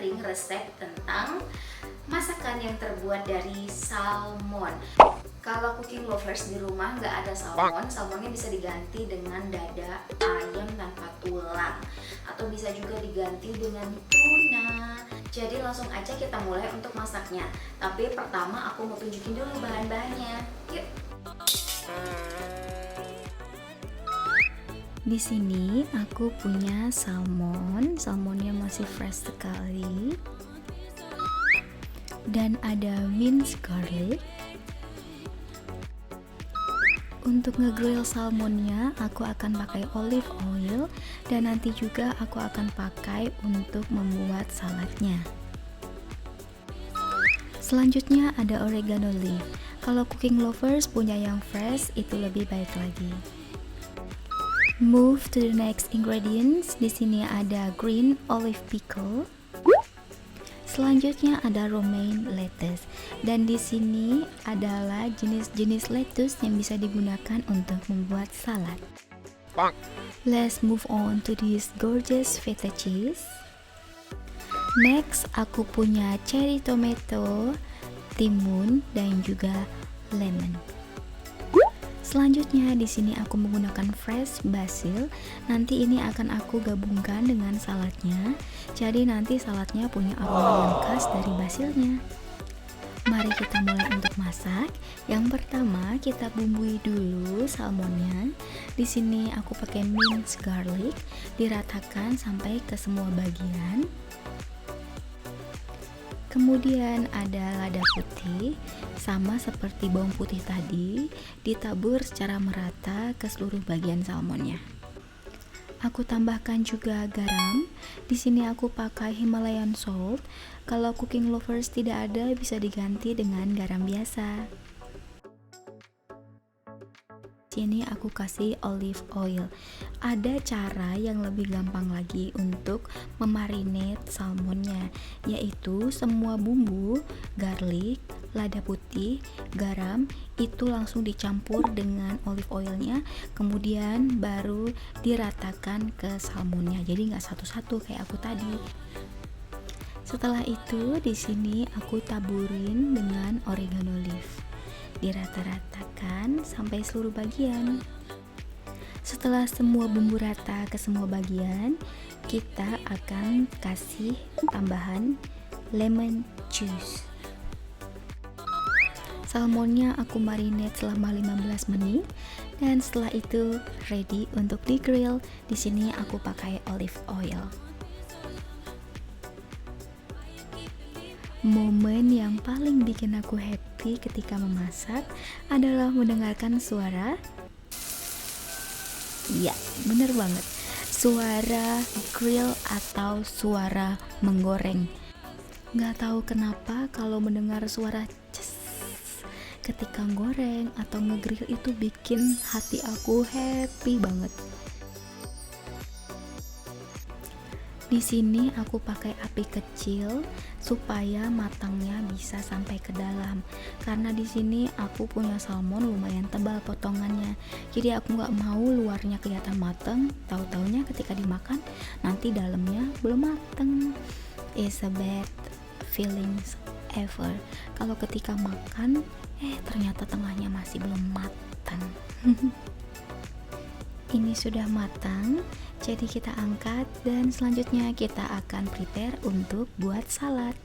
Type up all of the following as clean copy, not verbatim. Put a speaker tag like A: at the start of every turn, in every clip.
A: sharing resep tentang masakan yang terbuat dari salmon. Kalau cooking lovers di rumah nggak ada salmon, salmonnya bisa diganti dengan dada ayam tanpa tulang, atau bisa juga diganti dengan tuna. Jadi langsung aja kita mulai untuk masaknya. Tapi pertama aku mau tunjukin dulu bahan-bahannya. Yuk.
B: Di sini aku punya salmonnya masih fresh sekali. Dan ada minced garlic. Untuk ngegrill salmonnya, aku akan pakai olive oil dan nanti juga aku akan pakai untuk membuat saladnya. Selanjutnya ada oregano leaf. Kalau cooking lovers punya yang fresh, itu lebih baik lagi. Move to the next ingredients. Di sini ada green olive pickle. Selanjutnya ada romaine lettuce, dan di sini adalah jenis-jenis lettuce yang bisa digunakan untuk membuat salad. Let's move on to this gorgeous feta cheese. Next, aku punya cherry tomato, timun, dan juga lemon. Selanjutnya di sini aku menggunakan fresh basil. Nanti ini akan aku gabungkan dengan saladnya. Jadi nanti saladnya punya aroma yang khas dari basilnya. Mari kita mulai untuk masak. Yang pertama kita bumbui dulu salmonnya. Di sini aku pakai minced garlic, diratakan sampai ke semua bagian. Kemudian ada lada putih, sama seperti bawang putih tadi, ditabur secara merata ke seluruh bagian salmonnya. Aku tambahkan juga garam. Di sini aku pakai Himalayan salt. Kalau cooking lovers tidak ada, bisa diganti dengan garam biasa. Sini aku kasih olive oil. Ada cara yang lebih gampang lagi untuk memarinate salmonnya, yaitu semua bumbu, garlic, lada putih, garam itu langsung dicampur dengan olive oilnya, kemudian baru diratakan ke salmonnya. Jadi nggak satu-satu kayak aku tadi. Setelah itu di sini aku taburin dengan oregano leaf. Dirata-ratakan sampai seluruh bagian. Setelah semua bumbu rata ke semua bagian, kita akan kasih tambahan lemon juice. Salmonnya aku marinate selama 15 menit dan setelah itu ready untuk di grill. Di sini aku pakai olive oil. Momen yang paling bikin aku happy ketika memasak adalah mendengarkan suara. Ya, bener banget. Suara grill atau suara menggoreng. Gak tahu kenapa kalau mendengar suara ces ketika goreng atau ngegrill itu bikin hati aku happy banget. Di sini aku pakai api kecil supaya matangnya bisa sampai ke dalam. Karena di sini aku punya salmon lumayan tebal potongannya. Jadi aku nggak mau luarnya kelihatan mateng, tahu-taunya ketika dimakan nanti dalamnya belum mateng. It's a bad feelings ever. Kalau ketika makan, ternyata tengahnya masih belum matang. Ini sudah matang, jadi kita angkat dan selanjutnya kita akan prepare untuk buat salad.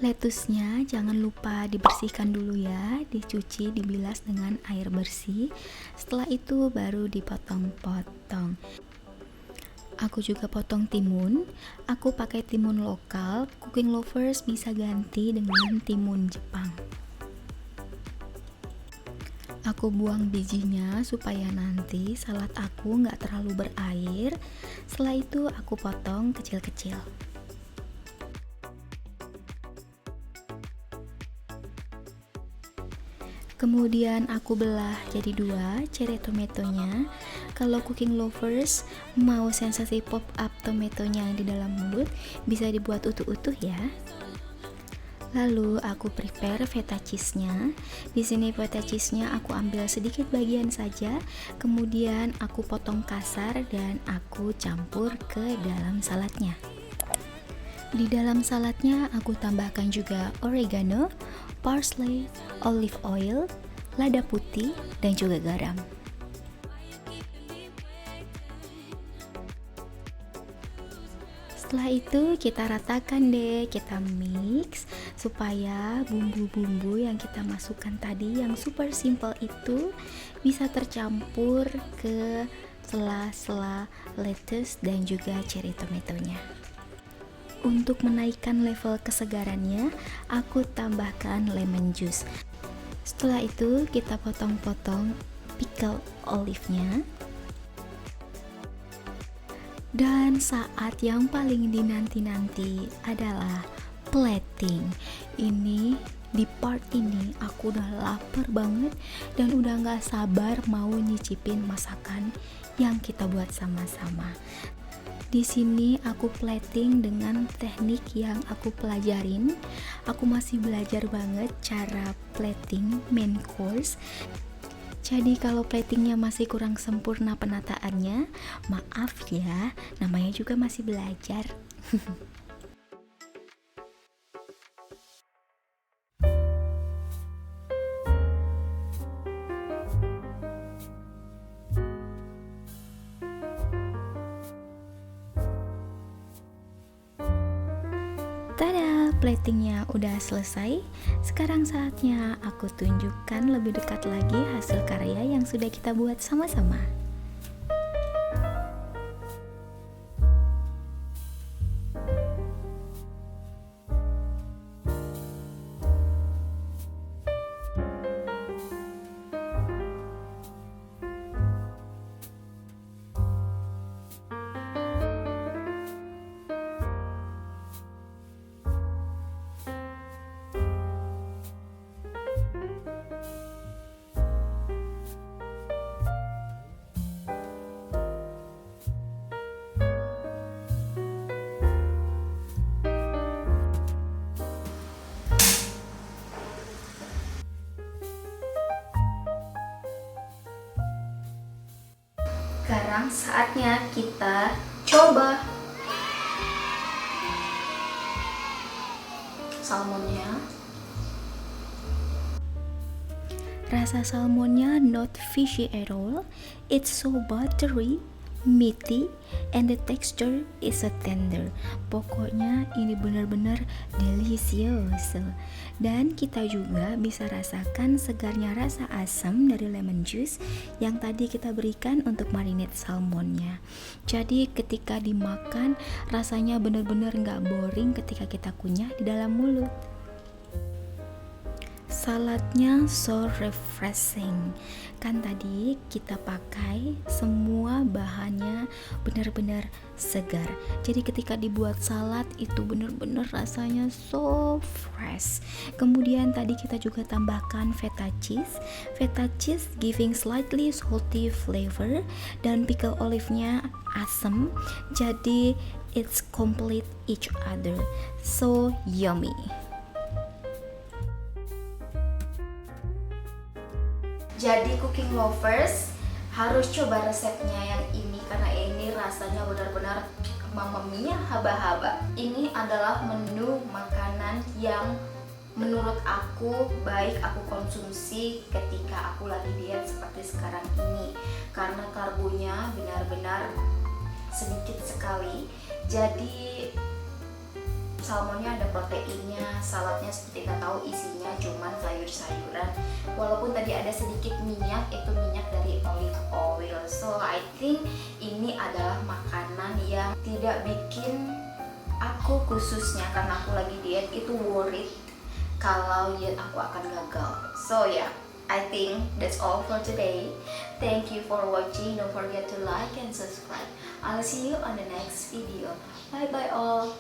B: Lettuce-nya jangan lupa dibersihkan dulu ya, dicuci, dibilas dengan air bersih. Setelah itu baru dipotong-potong. Aku juga potong timun. Aku pakai timun lokal. Cooking lovers bisa ganti dengan timun Jepang. Aku buang bijinya supaya nanti salad aku nggak terlalu berair. Setelah itu aku potong kecil-kecil. Kemudian aku belah jadi 2 cherry tomatonya. Kalau cooking lovers mau sensasi pop up tomatonya yang di dalam mulut, bisa dibuat utuh-utuh ya. Lalu aku prepare feta cheese-nya. Di sini feta cheese-nya aku ambil sedikit bagian saja, kemudian aku potong kasar dan aku campur ke dalam saladnya. Di dalam saladnya aku tambahkan juga oregano, parsley, olive oil, lada putih, dan juga garam. Setelah itu kita ratakan deh, kita mix supaya bumbu-bumbu yang kita masukkan tadi yang super simple itu bisa tercampur ke sela-sela lettuce dan juga cherry tomatonya. Untuk menaikkan level kesegarannya, aku tambahkan lemon juice. Setelah itu kita potong-potong pickle olive-nya. Dan saat yang paling dinanti-nanti adalah plating. Ini di part ini aku udah lapar banget dan udah gak sabar mau nyicipin masakan yang kita buat sama-sama. Di sini aku plating dengan teknik yang aku pelajarin. Aku masih belajar banget cara plating main course. Jadi kalau platingnya masih kurang sempurna penataannya, maaf ya, namanya juga masih belajar. Tada, platingnya udah selesai. Sekarang saatnya aku tunjukkan lebih dekat lagi hasil karya yang sudah kita buat sama-sama.
A: Sekarang saatnya kita coba salmonnya.
B: Rasa salmonnya not fishy at all. It's so buttery, meaty, and the texture is so tender. Pokoknya ini benar-benar delicious. Dan kita juga bisa rasakan segarnya rasa asam dari lemon juice yang tadi kita berikan untuk marinate salmonnya. Jadi ketika dimakan rasanya benar-benar gak boring ketika kita kunyah di dalam mulut. Saladnya so refreshing. Kan tadi kita pakai semua bahannya benar-benar segar. Jadi ketika dibuat salad itu benar-benar rasanya so fresh. Kemudian tadi kita juga tambahkan feta cheese. Feta cheese giving slightly salty flavor dan pickle olive-nya asam. Jadi it's complete each other. So yummy.
A: Jadi cooking lovers harus coba resepnya yang ini karena ini rasanya benar-benar mamma mia, haba-haba. Ini adalah menu makanan yang menurut aku baik aku konsumsi ketika aku lagi diet seperti sekarang ini karena karbonya benar-benar sedikit sekali. Jadi salmonnya ada proteinnya, saladnya seperti kita tahu isinya cuman sayur-sayuran. Walaupun tadi ada sedikit minyak, itu minyak dari olive oil. So I think ini adalah makanan yang tidak bikin aku khususnya karena aku lagi diet itu worried kalau diet aku akan gagal. So yeah, I think that's all for today. Thank you for watching. Don't forget to like and subscribe. I'll see you on the next video. Bye bye all.